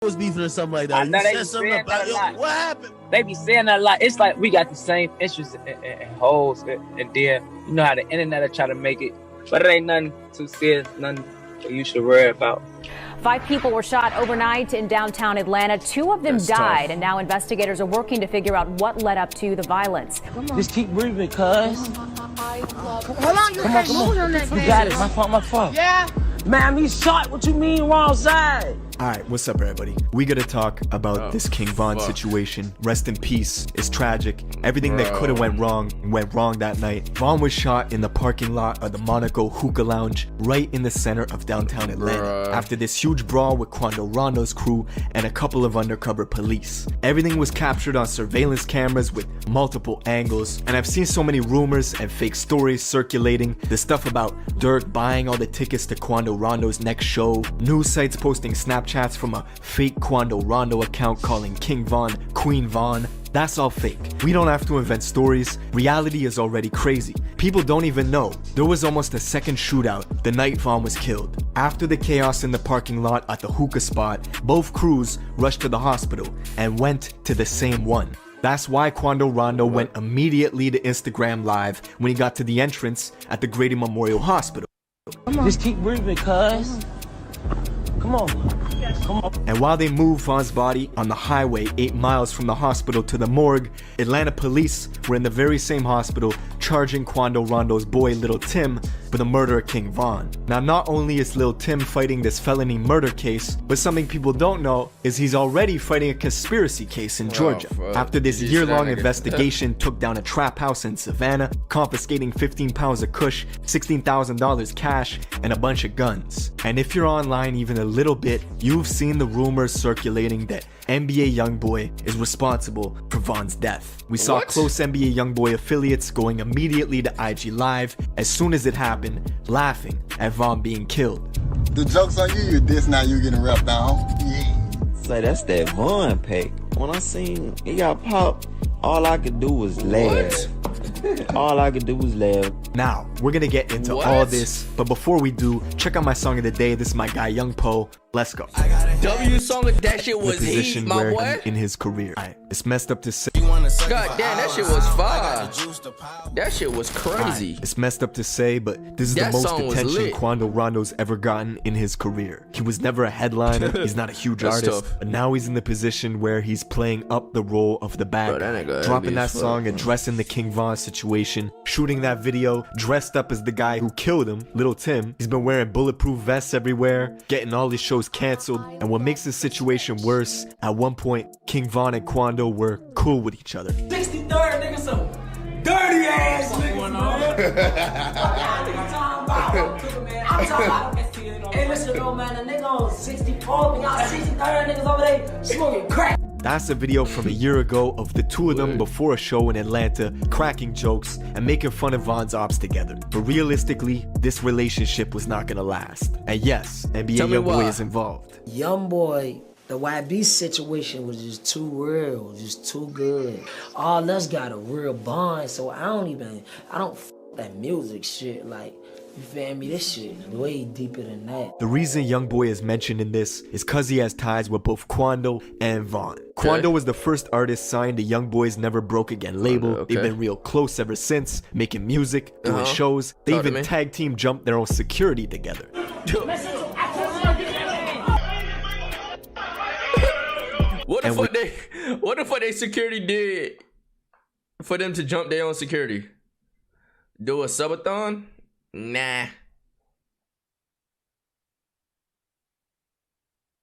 was beefing or something like that. You said something about what happened? They be saying that a lot. It's like we got the same interests in hoes, and then you know how the internet will try to make it, but it ain't nothing too serious, nothing you should worry about. 5 people were shot overnight in downtown Atlanta. 2 of them died, and now investigators are working to figure out what led up to the violence. Just keep breathing, cuz. Hold on, you can't move on that. You got it. My fault. Yeah. Man, he's shot. What you mean, wrong side? Alright, what's up everybody? We gotta talk about this King Von situation. Rest in peace. It's tragic. Everything that could've went wrong that night. Von was shot in the parking lot of the Monaco Hookah Lounge right in the center of downtown Atlanta after this huge brawl with Quando Rondo's crew and a couple of undercover police. Everything was captured on surveillance cameras with multiple angles, and I've seen so many rumors and fake stories circulating. The stuff about Dirk buying all the tickets to Quando Rondo's next show, news sites posting Snapchats from a fake Quando Rondo account calling King Von Queen Von. That's all fake. We don't have to invent stories. Reality is already crazy. People don't even know. There was almost a second shootout the night Von was killed. After the chaos in the parking lot at the hookah spot, both crews rushed to the hospital and went to the same one. That's why Quando Rondo went immediately to Instagram Live when he got to the entrance at the Grady Memorial Hospital. Just keep breathing, cuz. Come on. And while they moved Von's body on the highway 8 miles from the hospital to the morgue, Atlanta police were in the very same hospital charging Quando Rondo's boy Lil Tim for the murder of King Von. Now, not only is Lil Tim fighting this felony murder case, but something people don't know is he's already fighting a conspiracy case in Georgia. After this year-long investigation took down a trap house in Savannah, confiscating 15 pounds of kush, $16,000 cash, and a bunch of guns. And if you're online even a little bit, you've seen the rumors circulating that NBA YoungBoy is responsible for Von's death. We saw close NBA YoungBoy affiliates going immediately to IG Live as soon as it happened, laughing at Von being killed. The joke's on you, you diss, now you getting wrapped down. Yeah. Say that's that Von pick. When I seen it got popped, all I could do was laugh. All I could do was laugh. Now, we're gonna get into all this, but before we do, check out my song of the day. This is my guy Young Po. Let's go. W song of that shit was heat, my boy. In his career. It's messed up to say. God damn, that shit was fire. That shit was crazy. It's messed up to say, but this is the most attention Quando Rondo's ever gotten in his career. He was never a headliner. He's not a huge artist, but now he's in the position where he's playing up the role of the bad guy, dropping that song, addressing the King Von situation, shooting that video, dressed up as the guy who killed him, Lil Tim. He's been wearing bulletproof vests everywhere, getting all his shows canceled, and what makes the situation worse, at one point, King Von and Quando were cool with each other. 63rd, nigga, some dirty ass niggas, man. I'm talking about hey, listen, though, man, the nigga on 64, but y'all 63rd niggas over there smoking crack. That's a video from a year ago of the two of them before a show in Atlanta, cracking jokes and making fun of Von's ops together. But realistically, this relationship was not gonna last. And yes, NBA YoungBoy is involved. YoungBoy, the YB situation was just too real, just too good. All us got a real bond, so I don't f that music shit, like, you feel me? This shit is way deeper than that. The reason YoungBoy is mentioned in this is cause he has ties with both Quando and Von. Quando was the first artist signed to YoungBoy's Never Broke Again label. They've been real close ever since, making music, doing shows. They even tag team jumped their own security together. What the fuck they security did for them to jump their own security? Do a subathon? Nah.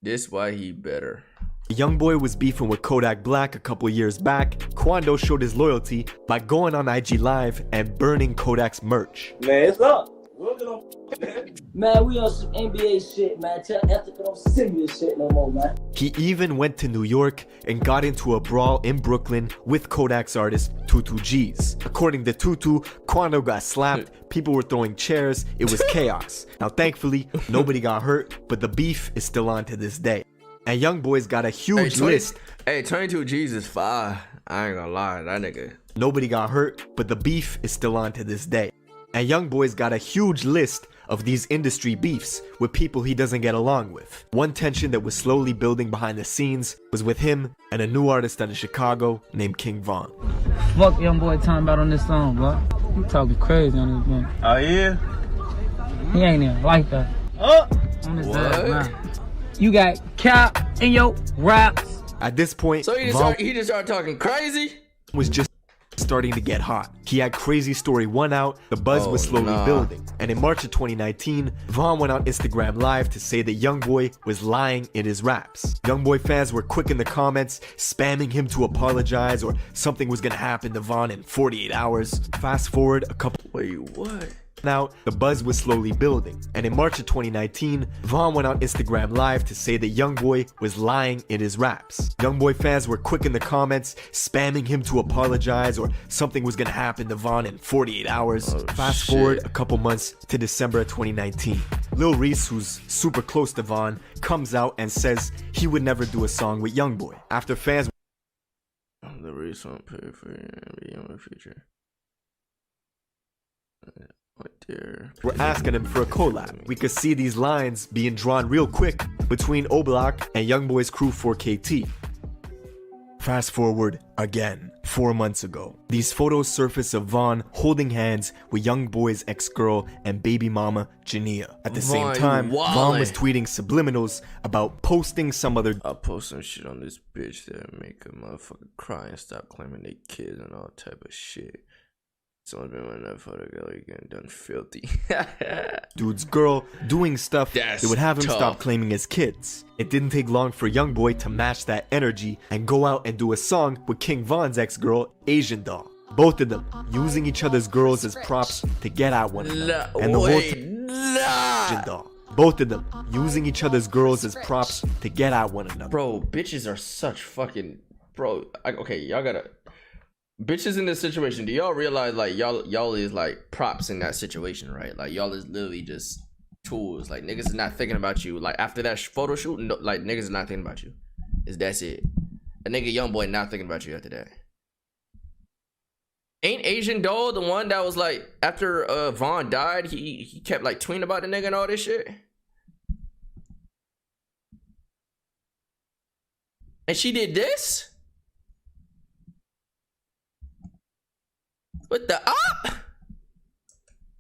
This why he better. YoungBoy was beefing with Kodak Black a couple years back. Quando showed his loyalty by going on IG Live and burning Kodak's merch. Man, it's up. Man, we on some NBA shit, man. Tell Ethica don't send me this shit no more, man. He even went to New York and got into a brawl in Brooklyn with Kodak's artist Tutu G's. According to Tutu, Quando got slapped, people were throwing chairs, it was chaos. Now thankfully, nobody got hurt, but the beef is still on to this day. And YoungBoy's got a huge list. Hey, 22 G's is fire. I ain't gonna lie, that nigga. Nobody got hurt, but the beef is still on to this day. And YoungBoy's got a huge list of these industry beefs with people he doesn't get along with. One tension that was slowly building behind the scenes was with him and a new artist out of Chicago named King Von. Fuck young boy talking about on this song, bro. He talking crazy on this one. Oh yeah? He ain't even like that. Oh! On his ass, man. You got cap in your raps. At this point, so he just started talking crazy? Was just starting to get hot. He had Crazy Story 1 out, the buzz was slowly building. And in March of 2019, Von went on Instagram Live to say that YoungBoy was lying in his raps. YoungBoy fans were quick in the comments, spamming him to apologize or something was gonna happen to Von in 48 hours. Fast forward a couple... Wait, what? Now, the buzz was slowly building, and in March of 2019, Von went on Instagram Live to say that YoungBoy was lying in his raps. YoungBoy fans were quick in the comments, spamming him to apologize or something was gonna happen to Von in 48 hours. Fast forward a couple months to December of 2019. Lil Reese, who's super close to Von, comes out and says he would never do a song with YoungBoy. After fans... Lil Reese won't pay for your future. We're asking him for a collab. We could see these lines being drawn real quick between O-Block and YoungBoy's crew 4KT. Fast forward again, 4 months ago. These photos surface of Von holding hands with YoungBoy's ex-girl and baby mama Jania. At the same time, Von was tweeting subliminals about posting some other... I'll post some shit on this bitch that make a motherfucker cry and stop claiming they kids and all type of shit. Someone's been running that photo girl, you're getting done filthy. Dude's girl doing stuff that would have him stop claiming his kids. It didn't take long for YoungBoy to match that energy and go out and do a song with King Von's ex-girl, Asian Doll. Both of them using each other's girls as props to get at one another. And the whole Asian Doll. Both of them using each other's girls as props to get at one another. Bro, bitches are such fucking... Bro, okay, y'all gotta... Bitches in this situation, do y'all realize like y'all is like props in that situation, right? Like y'all is literally just tools. Like niggas is not thinking about you. Like after that photo shoot, no, like niggas is not thinking about you. That's it. A nigga YoungBoy not thinking about you after that. Ain't Asian Doll the one that was like after Von died, he kept like tweeting about the nigga and all this shit? And she did this? What the up?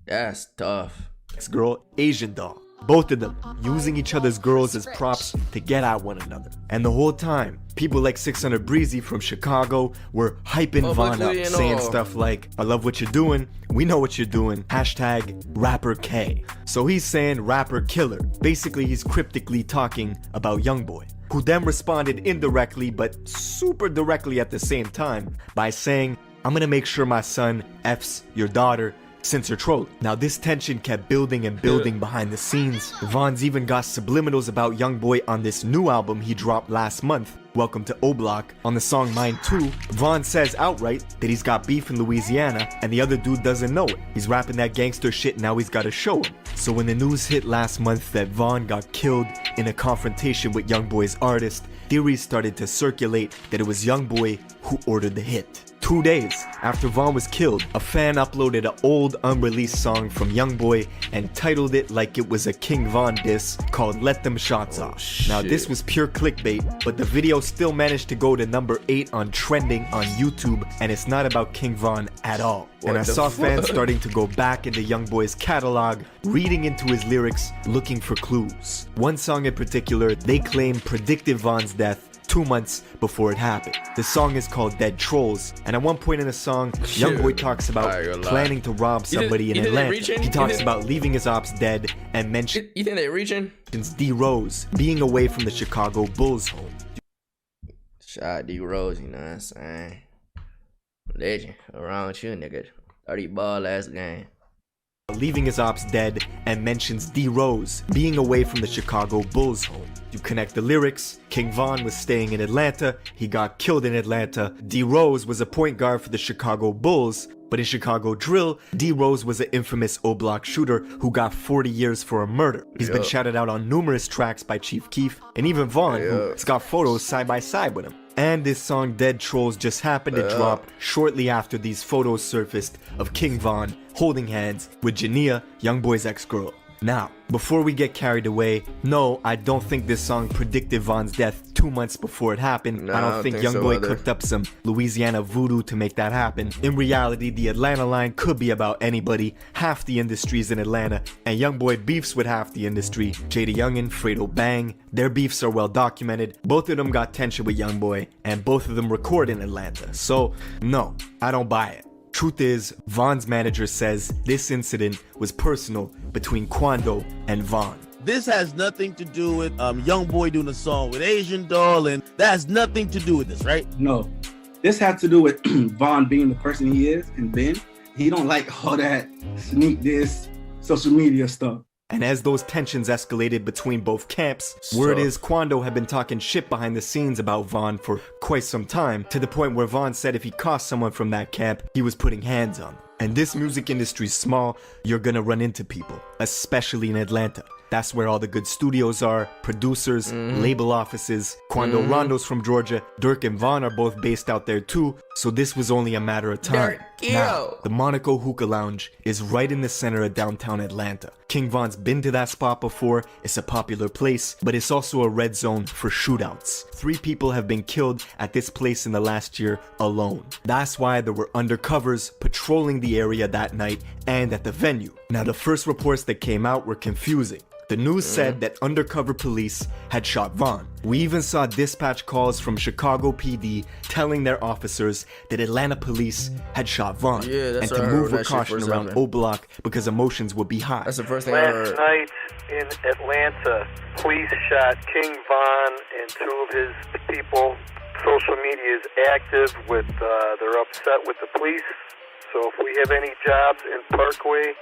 That's tough. Ex-girl, Asian Doll. Both of them using each other's girls as props to get at one another. And the whole time, people like 600 Breezy from Chicago were hyping Von up, saying stuff like, I love what you're doing, we know what you're doing, hashtag rapper K. So he's saying rapper killer. Basically, he's cryptically talking about YoungBoy, who then responded indirectly but super directly at the same time by saying, I'm gonna make sure my son F's your daughter since you're trolling. Now this tension kept building and building behind the scenes. Von's even got subliminals about YoungBoy on this new album he dropped last month, Welcome to O-Block. On the song Mine 2, Von says outright that he's got beef in Louisiana and the other dude doesn't know it. He's rapping that gangster shit, now he's gotta show him. So when the news hit last month that Von got killed in a confrontation with YoungBoy's artist, theories started to circulate that it was YoungBoy who ordered the hit. 2 days after Von was killed, a fan uploaded an old unreleased song from YoungBoy and titled it like it was a King Von diss called Let Them Shots Off. Now this was pure clickbait, but the video still managed to go to number 8 on trending on YouTube, and it's not about King Von at all. And I saw fans starting to go back into YoungBoy's catalog, reading into his lyrics, looking for clues. One song in particular, they claim predicted Von's death 2 months before it happened. The song is called Dead Trolls, and at one point in the song, YoungBoy talks about planning to rob somebody in Atlanta. He talks about leaving his ops dead and mentions You think they're reaching? D Rose being away from the Chicago Bulls home. Shout out D Rose, you know what I'm saying? Legend around you, nigga. 30 ball last game. Leaving his ops dead and mentions D Rose being away from the Chicago Bulls home. You connect the lyrics, King Von was staying in Atlanta, he got killed in Atlanta. D Rose was a point guard for the Chicago Bulls, but in Chicago drill, D Rose was an infamous O-Block shooter who got 40 years for a murder. He's been shouted out on numerous tracks by Chief Keef, and even Von, who's got photos side by side with him. And this song Dead Trolls just happened to drop shortly after these photos surfaced of King Von holding hands with Jania, YoungBoy's ex-girl. Now, before we get carried away, no, I don't think this song predicted Von's death 2 months before it happened. No, I don't think YoungBoy cooked up some Louisiana voodoo to make that happen. In reality, the Atlanta line could be about anybody. Half the industry's in Atlanta, and YoungBoy beefs with half the industry. Jada Youngin, Fredo Bang, their beefs are well documented. Both of them got tension with YoungBoy, and both of them record in Atlanta. So, no, I don't buy it. Truth is, Von's manager says this incident was personal between Quando and Von. This has nothing to do with YoungBoy doing a song with Asian Doll, and that has nothing to do with this, right? No, this has to do with Von being the person he is, and Ben, he don't like all that sneak this social media stuff. And as those tensions escalated between both camps, word is Quando had been talking shit behind the scenes about Von for quite some time, to the point where Von said if he caught someone from that camp, he was putting hands on them. And this music industry's small, you're gonna run into people, especially in Atlanta. That's where all the good studios are, producers, label offices. Quando Rondo's from Georgia, Dirk and Von are both based out there too, so this was only a matter of time. Now, the Monaco Hookah Lounge is right in the center of downtown Atlanta. King Von's been to that spot before, it's a popular place, but it's also a red zone for shootouts. 3 people have been killed at this place in the last year alone. That's why there were undercovers patrolling the area that night and at the venue. Now, the first reports that came out were confusing. The news said that undercover police had shot Von. We even saw dispatch calls from Chicago PD telling their officers that Atlanta police had shot Von, and to move with caution around O Block because emotions would be high. That's the first thing I heard. Last night in Atlanta, police shot King Von and 2 of his people. Social media is active with, they're upset with the police. So if we have any jobs in Parkway,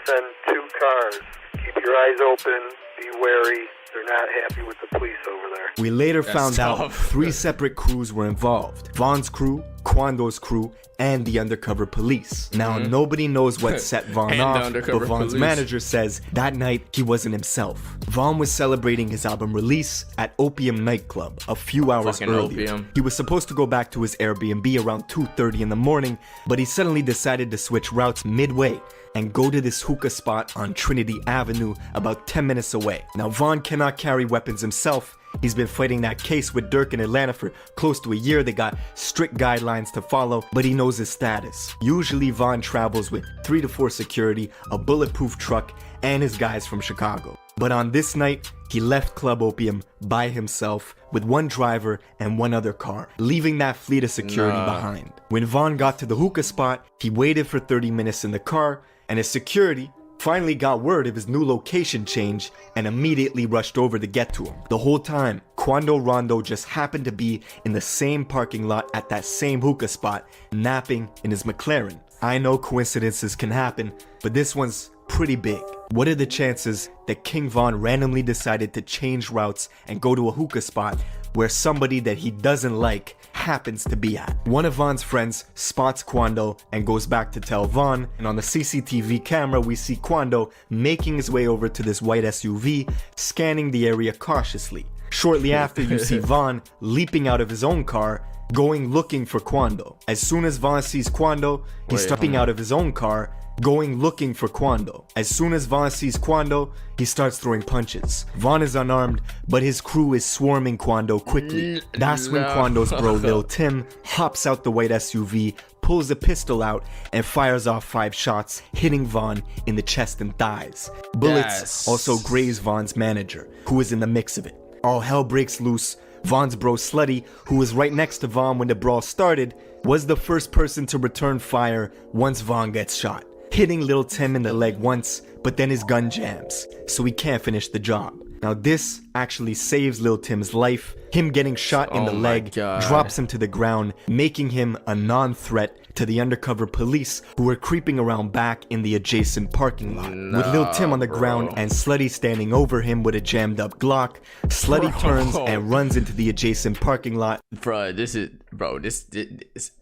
send 2 cars. Keep your eyes open, be wary. They're not happy with the police over there. We later found out 3 separate crews were involved. Von's crew, Quando's crew, and the undercover police. Now, nobody knows what set Von off, but Von's manager says that night he wasn't himself. Von was celebrating his album release at Opium nightclub a few hours earlier. He was supposed to go back to his Airbnb around 2:30 in the morning, but he suddenly decided to switch routes midway and go to this hookah spot on Trinity Avenue about 10 minutes away. Now, Von cannot carry weapons himself. He's been fighting that case with Dirk in Atlanta for close to a year. They got strict guidelines to follow, but he knows his status. Usually, Von travels with 3 to 4 security, a bulletproof truck, and his guys from Chicago. But on this night, he left Club Opium by himself with 1 driver and 1 other car, leaving that fleet of security behind. When Von got to the hookah spot, he waited for 30 minutes in the car, and his security finally got word of his new location change and immediately rushed over to get to him. The whole time, Quando Rondo just happened to be in the same parking lot at that same hookah spot, napping in his McLaren. I know coincidences can happen, but this one's pretty big. What are the chances that King Von randomly decided to change routes and go to a hookah spot where somebody that he doesn't like happens to be at? One of Von's friends spots Quando and goes back to tell Von, and on the CCTV camera we see Quando making his way over to this white SUV, scanning the area cautiously. Shortly after, you see Von leaping out of his own car, going looking for Quando. As soon as Von sees Quando, he's stepping out of his own car, going looking for Quando. As soon as Von sees Quando, he starts throwing punches. Von is unarmed, but his crew is swarming Quando quickly. That's when Quando's bro Lil Tim hops out the white SUV, pulls a pistol out, and fires off 5 shots, hitting Von in the chest and thighs. Bullets also graze Von's manager, who is in the mix of it. All hell breaks loose. Von's bro Slutty, who was right next to Von when the brawl started, was the first person to return fire once Von gets shot, hitting Lil Tim in the leg once, but then his gun jams, so he can't finish the job. Now this actually saves Lil Tim's life. Him getting shot in the leg drops him to the ground, making him a non-threat to the undercover police who were creeping around back in the adjacent parking lot. With Lil Tim on the ground and Slutty standing over him with a jammed up Glock, Slutty turns and runs into the adjacent parking lot. This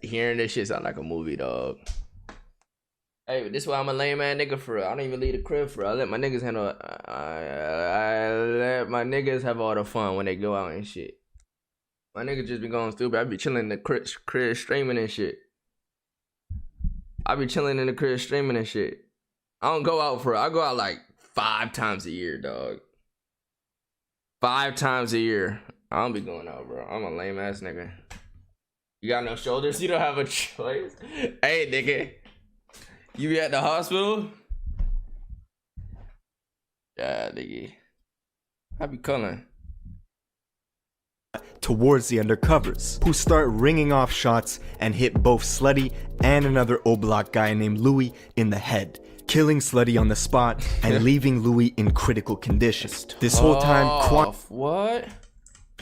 hearing this shit sound like a movie, dog. Hey, this is why I'm a lame ass nigga for real. I don't even leave the crib for real. I let my niggas handle I let my niggas have all the fun when they go out and shit. My niggas just be going stupid. I be chilling in the crib streaming and shit. I be chilling in the crib streaming and shit. I don't go out for real. I go out like 5 times a year, dog. 5 times a year. I don't be going out, bro. I'm a lame ass nigga. You got no shoulders? You don't have a choice? Hey, nigga. You be at the hospital? Yeah, nigga. I be calling. Towards the undercovers, who start ringing off shots and hit both Slutty and another O-Block guy named Louis in the head, killing Slutty on the spot and leaving Louis in critical condition. This whole time, What?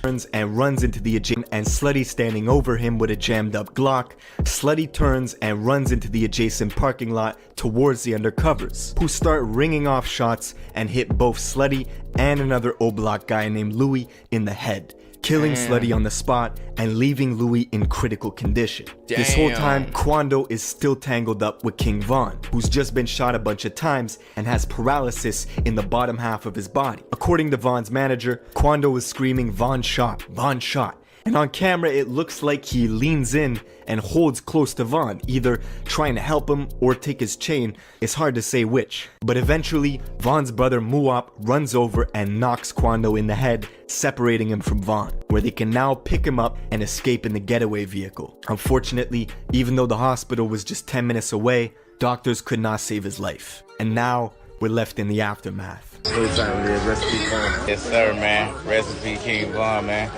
turns and runs into the adjacent, and Slutty standing over him with a jammed up Glock. Slutty turns and runs into the adjacent parking lot towards the undercovers, who start ringing off shots and hit both Slutty and another O-Block guy named Louis in the head, killing Slutty on the spot and leaving Louis in critical condition. This whole time, Quando is still tangled up with King Von, who's just been shot a bunch of times and has paralysis in the bottom half of his body. According to Von's manager, Quando is screaming, "Von shot, Von shot." And on camera, it looks like he leans in and holds close to Von, either trying to help him or take his chain. It's hard to say which. But eventually, Von's brother Muop runs over and knocks Quando in the head, separating him from Von, where they can now pick him up and escape in the getaway vehicle. Unfortunately, even though the hospital was just 10 minutes away, doctors could not save his life. And now, we're left in the aftermath. Yes, sir, man. Recipe King Von, man.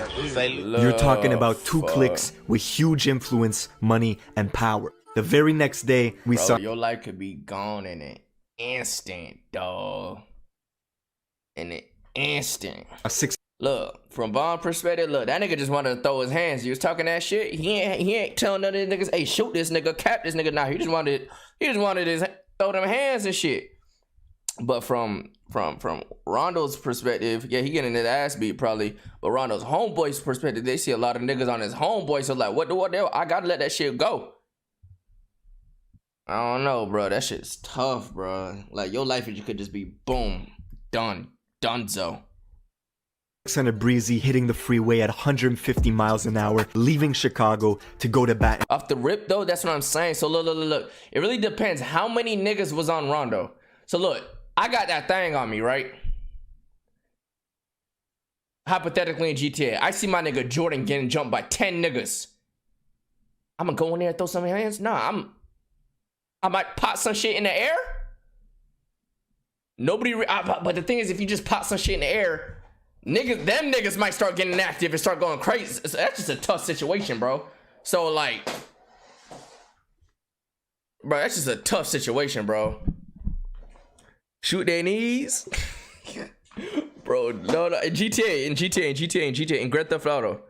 You're talking about 2 clicks with huge influence, money, and power. The very next day, we saw your life could be gone in an instant, dog. In an instant. Look, from Von's perspective, look, that nigga just wanted to throw his hands. He was talking that shit. He ain't telling none of these niggas, hey, shoot this nigga, cap this nigga. Nah, he just wanted to throw them hands and shit. But from Rondo's perspective, yeah, he getting his ass beat probably. But Rondo's homeboy's perspective, they see a lot of niggas on his homeboy, so like, what the hell? I gotta let that shit go. I don't know, bro. That shit's tough, bro. Like, your life, you could just be boom, done, donezo. 600 Breezy hitting the freeway at 150 miles an hour, leaving Chicago to go to bat. Off the rip, though, that's what I'm saying. So look. It really depends how many niggas was on Rondo. So look, I got that thing on me, right? Hypothetically in GTA, I see my nigga Jordan getting jumped by 10 niggas. I'm gonna go in there and throw some hands? Nah, I might pop some shit in the air. But the thing is, if you just pop some shit in the air, them niggas might start getting active and start going crazy. So that's just a tough situation, bro. So like, bro, that's just a tough situation, bro. Shoot their knees. Bro, no, in GTA, in Grand Theft Auto.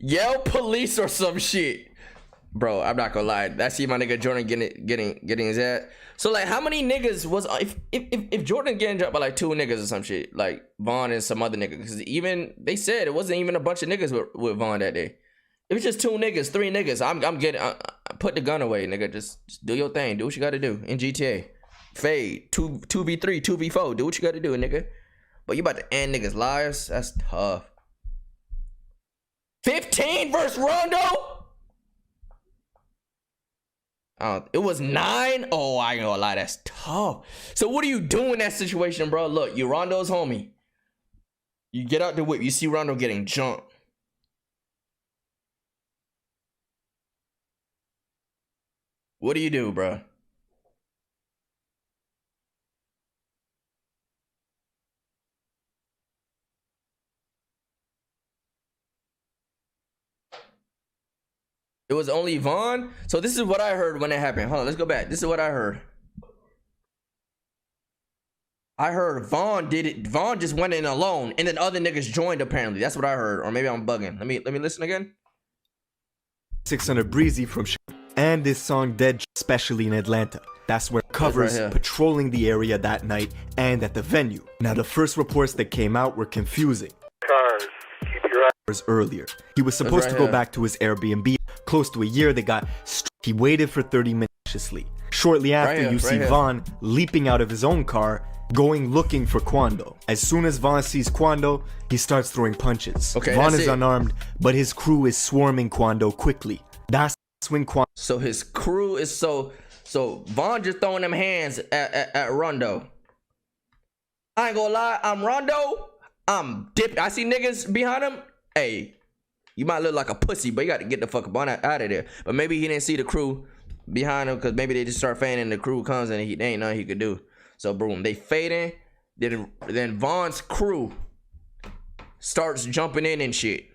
Yell police or some shit. Bro, I'm not gonna lie. I see my nigga Jordan getting his ass. So like, how many niggas was if Jordan getting dropped by like 2 niggas or some shit, like Von and some other nigga? Because even they said it wasn't even a bunch of niggas with Von that day. It was just 2 niggas, 3 niggas. I'm getting put the gun away, nigga. Just do your thing. Do what you gotta do in GTA. Fade 2v3, 2v4. Do what you gotta do, nigga. But you about to end niggas' lives? That's tough. 15 versus Rondo? It was 9. Oh, I ain't gonna lie, that's tough. So what do you do in that situation, bro? Look, you Rondo's homie. You get out the whip. You see Rondo getting jumped. What do you do, bro? It was only Von. So this is what I heard when it happened. Hold on, let's go back. This is what I heard. I heard Von did it. Von just went in alone, and then other niggas joined. Apparently, that's what I heard. Or maybe I'm bugging. Let me listen again. 600 Breezy from and this song Dead, especially in Atlanta. That's where covers patrolling the area that night and at the venue. Now the first reports that came out were confusing. Cars, keep your eyes earlier. He was supposed to go back to his Airbnb. Close to a year, they got he waited for 30 minutes. Shortly after, you see Von leaping out of his own car, going looking for Quando. As soon as Von sees Quando, he starts throwing punches. Von is unarmed, but his crew is swarming Quando quickly. That's when Quando. So his crew is so Von just throwing them hands at Rondo. I ain't gonna lie, I'm Rondo. I'm dip. I see niggas behind him. Hey, you might look like a pussy, but you got to get the fuck up on out of there. But maybe he didn't see the crew behind him because maybe they just start fading and the crew comes and they ain't nothing he could do. So boom, they fading. Then Von's crew starts jumping in and shit.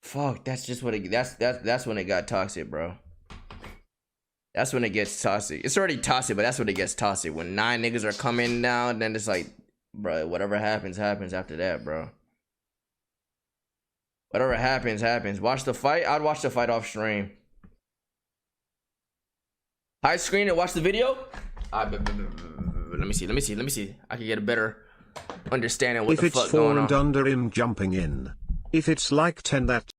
Fuck, that's just what it. That's when it got toxic, bro. That's when it gets toxic. It's already toxic, but that's when it gets toxic. When 9 niggas are coming down, then it's like, bro, whatever happens, happens after that, bro. Whatever happens, happens. Watch the fight. I'd watch the fight off stream. High screen and watch the video. Let me see. I can get a better understanding what the fuck going on. If it's 4 and under him jumping in. If it's like 10, that